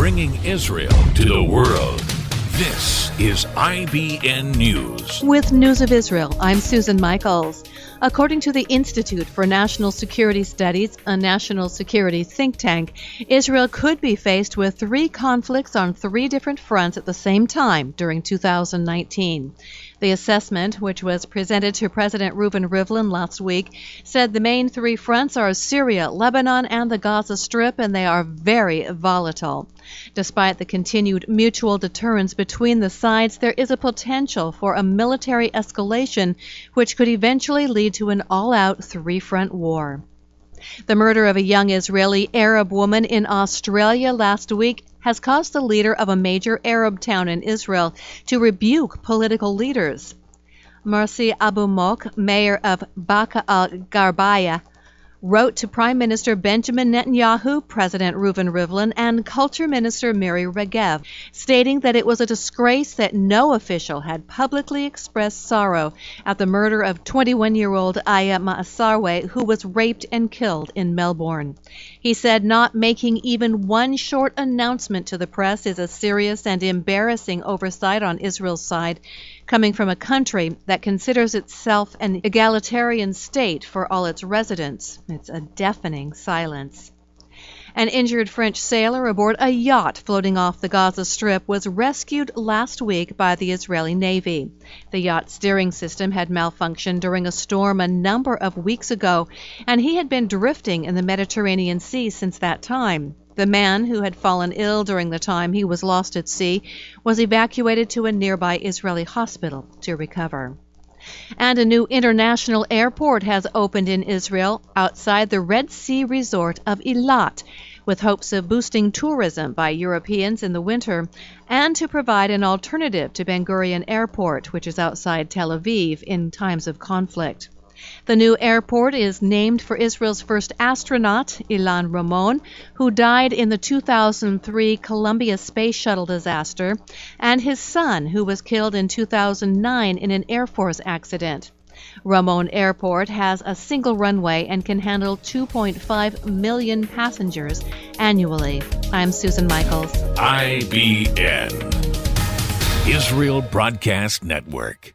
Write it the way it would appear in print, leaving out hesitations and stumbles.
bringing Israel to the world. This is IBN News. With News of Israel, I'm Susan Michaels. According to the Institute for National Security Studies, a national security think tank, Israel could be faced with 3 conflicts on 3 different fronts at the same time during 2019. The assessment, which was presented to President Reuven Rivlin last week, said the main 3 fronts are Syria, Lebanon, and the Gaza Strip, and they are very volatile. Despite the continued mutual deterrence between the sides, there is a potential for a military escalation which could eventually lead to an all-out 3-front war. The murder of a young Israeli Arab woman in Australia last week has caused the leader of a major Arab town in Israel to rebuke political leaders. Marci Abu Mok, mayor of Baqa al-Gharbaya, wrote to Prime Minister Benjamin Netanyahu, President Reuven Rivlin, and Culture Minister Miri Regev, stating that it was a disgrace that no official had publicly expressed sorrow at the murder of 21-year-old Aya Maasarwe, who was raped and killed in Melbourne. He said not making even one short announcement to the press is a serious and embarrassing oversight on Israel's side, coming from a country that considers itself an egalitarian state for all its residents. It's a deafening silence. An injured French sailor aboard a yacht floating off the Gaza Strip was rescued last week by the Israeli Navy. The yacht's steering system had malfunctioned during a storm a number of weeks ago, and he had been drifting in the Mediterranean Sea since that time. The man, who had fallen ill during the time he was lost at sea, was evacuated to a nearby Israeli hospital to recover. And a new international airport has opened in Israel outside the Red Sea resort of Eilat, with hopes of boosting tourism by Europeans in the winter and to provide an alternative to Ben Gurion Airport, which is outside Tel Aviv, in times of conflict. The new airport is named for Israel's first astronaut, Ilan Ramon, who died in the 2003 Columbia Space Shuttle disaster, and his son, who was killed in 2009 in an Air Force accident. Ramon Airport has a single runway and can handle 2.5 million passengers annually. I'm Susan Michaels. IBN, Israel Broadcast Network.